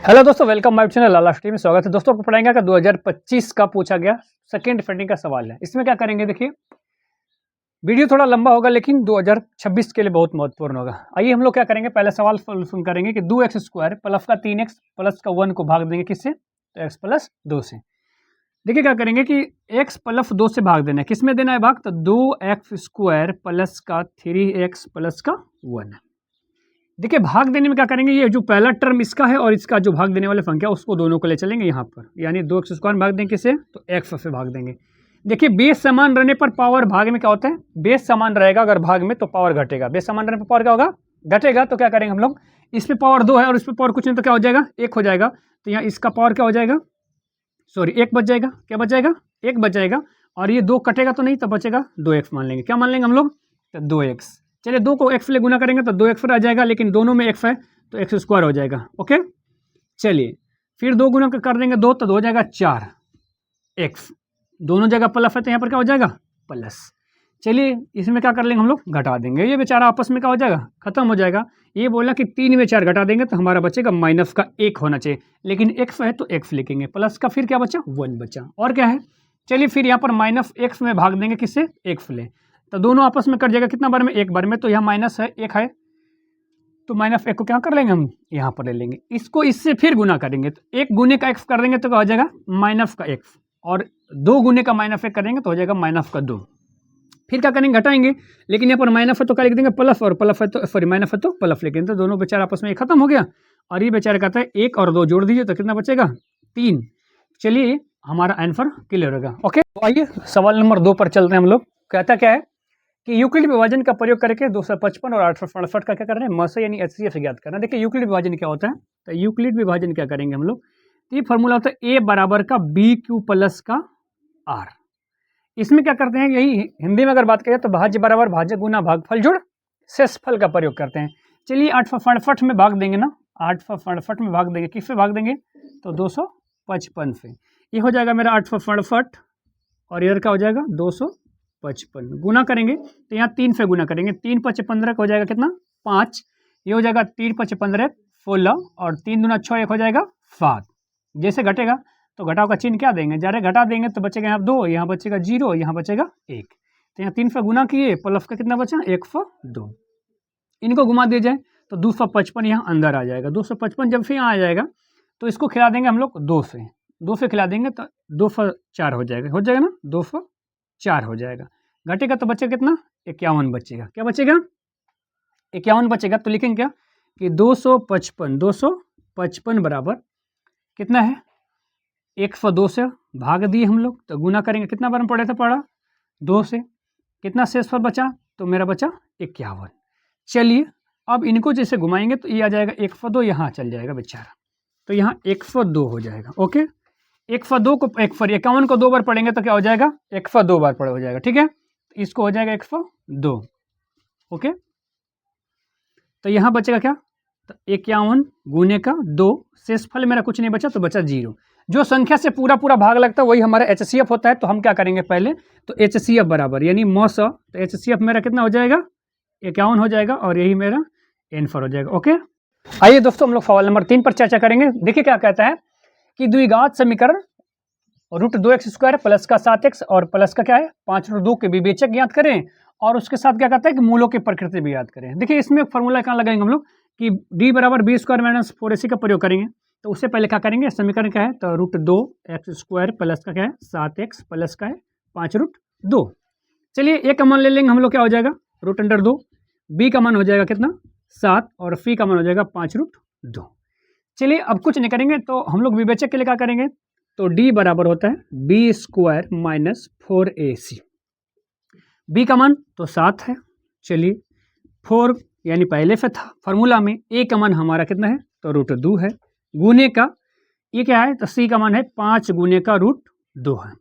Hello दोस्तों, welcome my channel Lala stream में स्वागत है। दोस्तों आपको पढ़ाएंगे कि 2025 का पूछा गया सेकंड डिफेंडिंग का सवाल है। इसमें क्या करेंगे, देखिए वीडियो थोड़ा लंबा होगा लेकिन 2026 के लिए बहुत महत्वपूर्ण होगा। आइए हम लोग क्या करेंगे, पहले सवाल सुन करेंगे कि 2x² प्लस का 3x प्लस का 1 को भाग देंगे किससे, तो x प्लस 2 से। देखिए क्या करेंगे कि x प्लस 2 से भाग देना है, किस में देना है भाग, तो 2x² प्लस का 3x प्लस का 1। देखिए भाग देने में क्या करेंगे, ये जो पहला टर्म इसका है और इसका जो भाग देने वाले संख्या उसको दोनों को ले चलेंगे यहाँ पर, यानी 2x² भाग देंगे किसे, तो x से भाग देंगे। देखिए बेस समान रहने पर पावर भाग में क्या होता है, बेस समान रहेगा अगर भाग में तो पावर घटेगा, बेस समान रहने पर पावर क्या होगा, घटेगा। तो क्या करेंगे हम लोग, इस पर पावर 2 है और इस पर पावर कुछ नहीं तो क्या हो जाएगा, 1 हो जाएगा। तो यहाँ इसका पावर क्या हो जाएगा, सॉरी 1 बच जाएगा, क्या बच जाएगा, 1 बच जाएगा। और ये 2 कटेगा तो नहीं, तो बचेगा 2x मान लेंगे, क्या मान लेंगे हम लोग, तो 2x। चलिए 2 को x ले गुना करेंगे तो 2x आ जाएगा, लेकिन दोनों में x है तो x² हो जाएगा। ओके चलिए फिर 2 गुना कर देंगे 2 तो 2 हो जाएगा 4x, दोनों जगह प्लस है तो यहाँ पर क्या हो जाएगा, प्लस। चलिए इसमें क्या कर लेंगे हम लोग, घटा देंगे, ये बेचारा आपस में क्या हो जाएगा, खत्म हो जाएगा। ये बोला कि 3 में 4 घटा देंगे तो हमारा बचेगा माइनस का 1 होना चाहिए, लेकिन x है तो x लिखेंगे, प्लस का फिर क्या बचा, 1 बचा। और क्या है, चलिए फिर यहाँ पर -x में भाग देंगे किससे, x ले, तो दोनों आपस में कट जाएगा कितना बार में, एक बार में। तो यहाँ माइनस है, 1 है तो -1 को क्या कर लेंगे हम, यहाँ पर ले लेंगे, इसको इससे फिर गुना करेंगे तो 1 गुने का x कर देंगे तो क्या हो जाएगा, माइनस का x, और 2 गुने का -1 करेंगे तो हो जाएगा माइनस का 2। फिर क्या करेंगे, घटाएंगे, लेकिन यहाँ पर माइनस है तो क्या लिख देंगे, प्लस, और प्लस है तो सॉरी माइनस है तो प्लस लिखेंगे। तो दोनों बेचारा आपस में खत्म हो गया, और ये बेचारा कहता है 1 और 2 जोड़ दीजिए तो कितना बचेगा, 3। चलिए हमारा आंसर क्लियर होगा। ओके तो आइए सवाल नंबर 2 पर चलते हैं हम लोग। कहता क्या है कि यूक्लिड विभाजन का प्रयोग करके 255 और 868 का क्या कर रहे हैं, मस यानी HCF ज्ञात करना है। देखिए यूक्लिड विभाजन क्या होता है, तो यूक्लिड विभाजन क्या करेंगे हम लोग, तो ये फॉर्मूला होता है A बराबर का BQ प्लस का R। इसमें क्या करते हैं, यही हिंदी में अगर बात करें तो भाज्य बराबर भाज्य गुना भागफल जोड़ शेषफल का प्रयोग करते हैं। चलिए 868 में भाग देंगे ना, 868 में भाग देंगे, किससे भाग देंगे, तो 255 से। ये हो जाएगा मेरा 868 और इधर क्या हो जाएगा 255, गुना करेंगे तो यहाँ 3 से गुना करेंगे, 3 × 5 = 15 हो जाएगा कितना, 5। ये हो जाएगा 3 × 5 = 15 16, और 3 दूना 6, 1 हो जाएगा 7। जैसे घटेगा तो घटाव का चिन्ह क्या देंगे, जरा घटा देंगे तो बचेगा यहाँ 2, यहाँ बचेगा 0, यहाँ बचेगा 1। तो यहाँ 3 से गुना किए, प्लस का कितना बचा, 102। इनको घुमा दिया जाए तो 255 यहाँ अंदर आ जाएगा। 255 जब फिर यहाँ आ जाएगा तो इसको खिला देंगे हम लोग 2 से खिला देंगे तो 2×4 हो जाएगा, ना 2×4 हो जाएगा। घटेगा तो बचेगा कितना, 51 बचेगा, क्या बचेगा, 51 बचेगा। तो लिखेंगे क्या कि 255 बराबर कितना है, 102 से भाग दिए हम लोग तो गुना करेंगे, कितना बार में पढ़े थे, पढ़ा 2 से, कितना शेषफल बचा, तो मेरा बचा 51। चलिए अब इनको जैसे घुमाएंगे तो ये आ जाएगा 102, यहाँ चल जाएगा बेचारा, तो यहाँ 102 हो जाएगा। ओके 102 को 51 को 2 बार पढ़ेंगे तो क्या हो जाएगा, 102 बार पढ़े हो जाएगा, ठीक है। इसको हो जाएगा 102। ओके तो यहाँ बचेगा क्या, तो 51 गुने का 2, शेषफल मेरा कुछ नहीं बचा तो बचा 0। जो संख्या से पूरा पूरा भाग लगता है वही हमारा HCF होता है। तो हम क्या करेंगे पहले, तो HCF बराबर यानी मौस, तो HCF मेरा कितना हो जाएगा, 51 हो जाएगा, और यही मेरा आंसर हो जाएगा। ओके आइए दोस्तों हम लोग सवाल नंबर 3 पर चर्चा करेंगे। देखिए क्या कहता है कि द्विघात समीकरण √2x² प्लस का 7x और प्लस का क्या है 5√2 के विवेचक ज्ञात करें, और उसके साथ क्या कहता है कि मूलों की प्रकृति भी याद करें। देखिए इसमें फॉर्मूला कहाँ लगाएंगे हम लोग कि d बराबर b² - 4ac का प्रयोग करेंगे। तो उससे पहले क्या करेंगे, समीकरण क्या है, तो √2x² प्लस का क्या है 7x प्लस का है 5√2। चलिए a का मान ले लेंगे हम लोग, क्या हो जाएगा √2, b का मान हो जाएगा कितना 7, और c का मान हो जाएगा 5√2। चलिए अब कुछ नहीं करेंगे तो हम लोग विवेचक के लिए क्या करेंगे, तो d बराबर होता है b² - 4ac। b का मान तो 7 है, चलिए 4 यानी पहले से था फार्मूला में, a का मान हमारा कितना है, तो √2 है, गुने का ये क्या है, तो c का मान है 5 गुने का √2 है।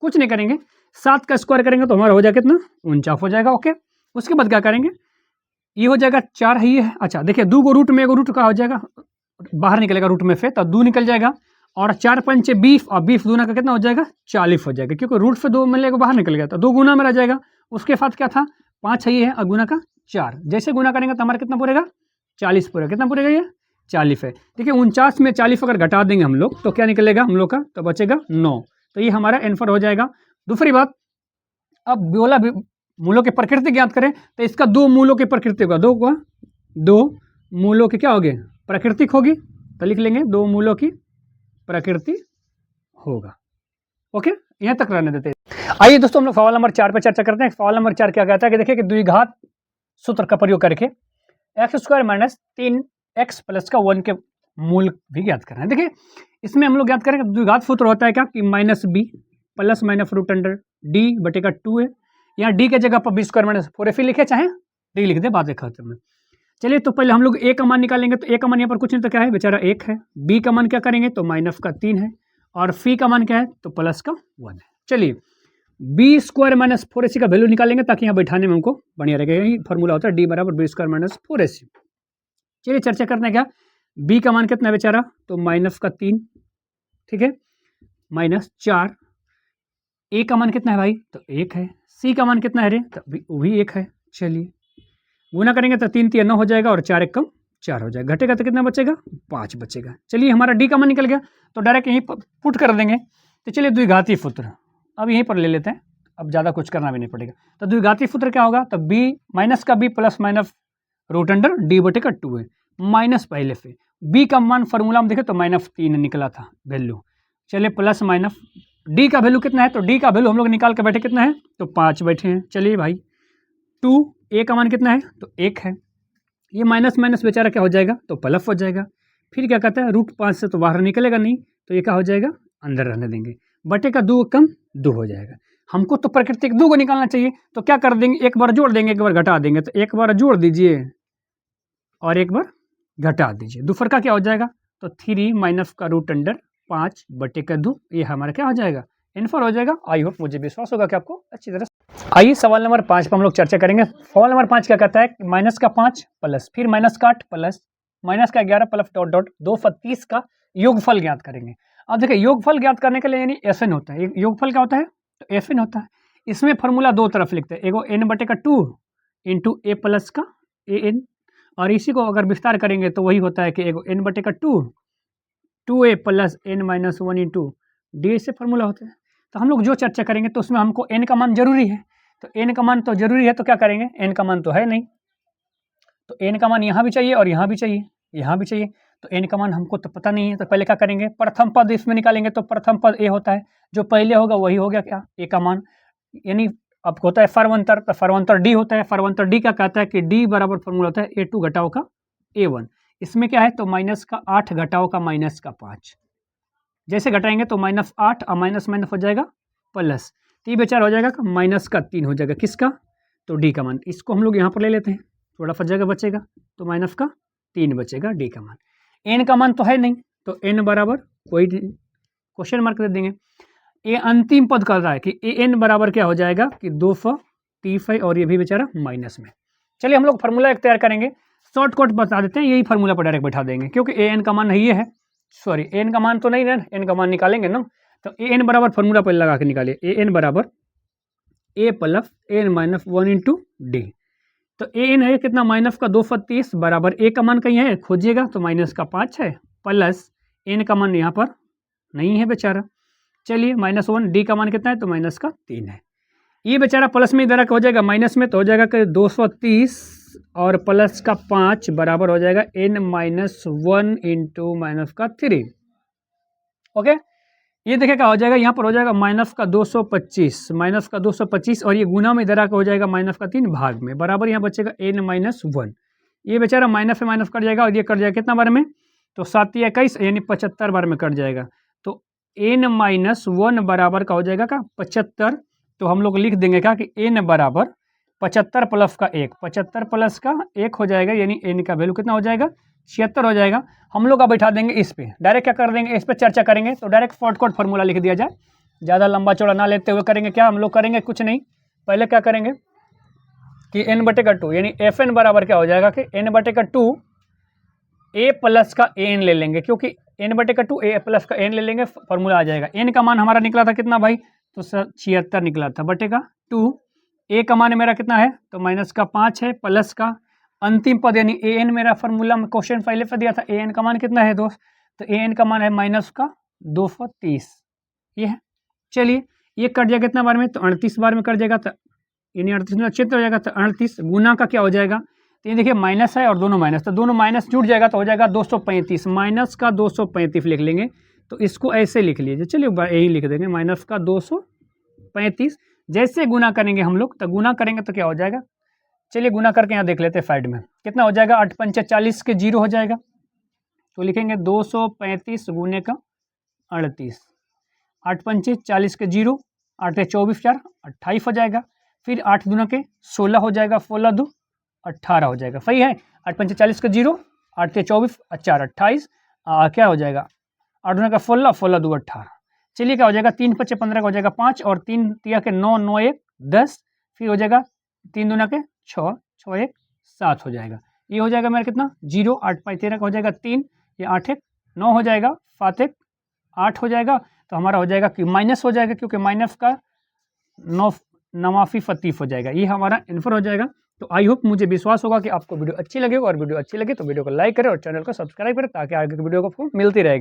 कुछ नहीं करेंगे, 7 का स्क्वायर करेंगे तो हमारा हो जाएगा कितना 49 हो जाएगा। ओके उसके बाद क्या करेंगे, ये हो जाएगा 4 ही है। अच्छा देखिए 2 को रूट में, 1 रूट का हो जाएगा बाहर निकलेगा रूट में से, तो 2 निकल जाएगा, और 4 × 5 = 20, और 20 दूना का कितना हो जाएगा 40 हो जाएगा, क्योंकि रूट से 2 मिलेगा बाहर निकल गया, तो 2 गुना में रह जाएगा। उसके साथ क्या था 5 है, ये है, और गुना का 4, जैसे गुना करेंगे तो हमारा कितना पूरेगा 40 पूरा, कितना पूरेगा ये 40 है। देखिए 49 में 40 अगर घटा देंगे हम लोग तो क्या निकलेगा हम लोग का, तो बचेगा 9। तो ये हमारा आंसर हो जाएगा। दूसरी बात, अब बोला मूलों की प्रकृति ज्ञात करें तो इसका दो मूलों की प्रकृति होगा, दो मूलों की क्या होगी, प्राकृतिक होगी। तो लिख लेंगे 2 मूलों की प्रकृति होगा। ओके, यहाँ तक रहने देते हैं। आइए दोस्तों हम लोग सवाल नंबर 4 पे चर्चा करते हैं। सवाल नंबर 4 क्या कहता है कि देखिए कि द्विघात सूत्र का प्रयोग करके x² - 3x प्लस का 1 के मूल भी ज्ञात करना है। देखिए इसमें हम लोग ज्ञात करेंगे द्विघात सूत्र होता है क्या कि -b plus minus root under d बटेगा 2 है। यहाँ d के जगह पर b² - 4ac लिखे, चाहे d लिख दे, बात खत्म में। चलिए तो पहले हम लोग a का मान निकालेंगे। तो a का मान यहाँ पर कुछ नहीं तो क्या है बेचारा 1 है। b का मान क्या करेंगे तो -3 है। और फी का मान क्या है तो +1 है। चलिए b² - 4ac का वैल्यू निकालेंगे ताकि यहाँ बैठाने में हमको बढ़िया रहेगा। यही फॉर्मूला होता है d बराबर b² - 4ac। चलिए चर्चा करते हैं क्या, b का मान कितना है बेचारा तो -3, ठीक है, -4। a का मान कितना है भाई तो 1 है। c का मान कितना है रे तो वो भी 1 है। चलिए गुना करेंगे तो 3 3 9 हो जाएगा और 4 1 कम 4 हो जाएगा। घटेगा तो कितना बचेगा 5 बचेगा। चलिए हमारा डी का मान निकल गया तो डायरेक्ट यहीं पुट कर देंगे। तो चलिए द्विघाती सूत्र अब यहीं पर ले लेते हैं, अब ज़्यादा कुछ करना भी नहीं पड़ेगा। तो द्विघाती सूत्र क्या होगा तो b माइनस का b plus minus root under d बटे का 2 है, माइनस पहले से b का मान फॉर्मूला में देखें तो -3 निकला था वैल्यू। चलिए प्लस माइनस d का वैल्यू कितना है तो d का वैल्यू हम लोग निकाल के बैठे कितना है तो 5 बैठे हैं। चलिए भाई 2, a का मान कितना है तो 1 है। ये माइनस माइनस बेचारा क्या हो जाएगा तो प्लस हो जाएगा। फिर क्या कहता है √5 से तो बाहर निकलेगा नहीं, तो ये क्या हो जाएगा अंदर रहने देंगे। बटे का 2 कम 2 हो जाएगा। हमको तो प्राकृतिक 2 को निकालना चाहिए, तो क्या कर देंगे एक बार जोड़ देंगे एक बार घटा देंगे। तो एक बार जोड़ दीजिए और एक बार घटा दीजिए, दोपहर का क्या हो जाएगा तो 3 माइनस का रूट अंडर 5 बटे का 2, ये हमारा क्या हो जाएगा आंसर हो जाएगा। आई होप मुझे विश्वास होगा कि आपको अच्छी तरह। आइए सवाल नंबर 5 पर हम लोग चर्चा करेंगे। सवाल नंबर 5 क्या कहता है कि माइनस का 5 प्लस फिर माइनस का 8 प्लस माइनस का 11 प्लस डॉट डॉट 230 का योगफल ज्ञात करेंगे। अब देखिए योगफल ज्ञात करने के लिए यानी एफएन होता है। योगफल क्या होता है तो एफएन होता है। इसमें फॉर्मूला दो तरफ लिखते हैं, एगो n बटे का 2 इंटू ए प्लस का an, और इसी को अगर विस्तार करेंगे तो वही होता है कि एगो n बटे का 2a plus n minus 1 into D से फॉर्मूला होता है। तो हम लोग जो चर्चा करेंगे तो उसमें हमको n का मान जरूरी है। तो n का मान तो जरूरी है तो क्या करेंगे, n का मान तो है नहीं तो n का मान यहाँ भी चाहिए और यहाँ भी चाहिए, यहाँ भी चाहिए। तो n का मान हमको तो पता नहीं है, तो पहले क्या करेंगे प्रथम पद इसमें निकालेंगे। तो प्रथम पद a होता है, जो पहले होगा वही हो गया क्या a का मान। यानी अब होता है फर्वंतर, तो फर्वंतर d होता है। फर्वंतर d क्या कहता है कि d बराबर फॉर्मूला होता है a2 घटाओ का a1। इसमें क्या है तो माइनस का 8 घटाओ का माइनस का 5, जैसे घटाएंगे तो -8 और माइनस माइनस हो जाएगा प्लस, तो ये बेचारा हो जाएगा माइनस का 3 हो जाएगा किसका तो डी का मान। इसको हम लोग यहाँ पर ले लेते हैं, थोड़ा सा जगह बचेगा तो माइनस का 3 बचेगा डी का मान। एन का मान तो है नहीं तो एन बराबर कोई क्वेश्चन मार्क दे देंगे। ये अंतिम पद कर रहा है कि ए एन बराबर क्या हो जाएगा कि 235 और ये भी बेचारा माइनस में। चलिए हम लोग फार्मूला एक तैयार करेंगे, शॉर्टकट बता देते हैं, यही फार्मूला पर डायरेक्ट बैठा देंगे क्योंकि ए एन का मान ये है, सॉरी एन का मान तो नहीं है, एन का मान निकालेंगे ना। तो ए एन बराबर फार्मूला पहले लगा के निकालिए, ए एन बराबर A plus N minus 1 into D. तो ए एन है कितना माइनस का 230 बराबर ए का मान कहीं है खोजिएगा तो माइनस का 5 है प्लस एन का मान यहाँ पर नहीं है बेचारा। चलिए -1 डी का मान कितना है तो माइनस का 3 है। ये बेचारा प्लस में इधर हो जाएगा माइनस में, तो हो जाएगा कि 230 और प्लस का 5 बराबर हो जाएगा n माइनस 1 इंटू माइनस का 3। ओके, ये देखिए क्या हो जाएगा, यहाँ पर हो जाएगा माइनस का 225 और ये गुना में इधर आकर हो जाएगा माइनस का 3 भाग में, बराबर यहाँ बचेगा n माइनस 1। ये बेचारा माइनस से माइनस कट जाएगा और ये कट जाएगा कितना बार में तो 7 या 21 यानी 75 बार में कट जाएगा। तो n माइनस 1 बराबर का हो जाएगा का 75। तो हम लोग लिख देंगे क्या कि n बराबर 75 प्लस का 1, 75 प्लस का 1 हो जाएगा, यानी n का वैल्यू कितना हो जाएगा 76 हो जाएगा। हम लोग का बैठा देंगे इस पे, डायरेक्ट क्या कर देंगे इस पे चर्चा करेंगे तो डायरेक्ट शॉर्टकट फार्मूला लिख दिया जाए, ज़्यादा लंबा चौड़ा ना लेते हुए करेंगे क्या हम लोग करेंगे कुछ नहीं। पहले क्या करेंगे कि n बटे का 2 यानी एफ एन बराबर क्या हो जाएगा कि n बटे का 2 a प्लस का an ले लेंगे, क्योंकि n बटे का 2 a प्लस का n ले लेंगे, फॉर्मूला आ जाएगा। n का मान हमारा निकला था कितना भाई तो 76 निकला था बटे का 2। a का मान मेरा कितना है तो माइनस का 5 है प्लस का अंतिम पद यानी ए एन मेरा फार्मूला में क्वेश्चन पहले पर दिया था, ए एन का मान कितना है दोस्त, तो ए एन का मान है माइनस का 230, ये है। चलिए ये कट जाएगा कितना बार में, तो 38 बार में कट जाएगा, तो यानी 38 में क्षेत्र हो जाएगा, तो 38 गुना का क्या हो जाएगा, तो ये देखिए माइनस है और दोनों माइनस, तो दोनों माइनस जुड़ जाएगा तो हो जाएगा 235, माइनस का 235 लिख लेंगे। तो इसको ऐसे लिख लीजिए, चलिए यही लिख देंगे माइनस का 235। जैसे गुना करेंगे हम लोग, तो गुना करेंगे तो क्या हो जाएगा, चलिए गुना करके यहाँ देख लेते हैं साइड में कितना हो जाएगा, 8 पंचे 40 के 0 हो जाएगा, तो लिखेंगे 235 गुने का 38, 8 पंचे 40 के 0, 8 के 24 4 28 हो जाएगा, फिर 8 दूना के 16 हो जाएगा, 16 2 18 हो जाएगा, सही है। 8 पंचे 40 के 0, 8 के 24 4 28, क्या हो जाएगा 8 दूना का 16, 16 2 18, चलिए क्या हो जाएगा 3 पच्चे 15 का हो जाएगा 5, और 3 तिया के 9, 9 1 10, फिर हो जाएगा 3 दूना के 6, 6 1 7 हो जाएगा, ये हो जाएगा मेरा कितना 0, 8 5 13 का हो जाएगा 3, ये 8 1 9 हो जाएगा, 7 1 8 हो जाएगा, तो हमारा हो जाएगा कि माइनस हो जाएगा, क्योंकि माइनस का 9 नवाफी फतीफ हो जाएगा, ये हमारा आंसर हो जाएगा। तो आई होप, मुझे विश्वास होगा कि आपको वीडियो अच्छी लगे, और वीडियो अच्छी लगे तो वीडियो को लाइक करें और चैनल को सब्सक्राइब करें, ताकि आगे की वीडियो को मिलती रहेगी।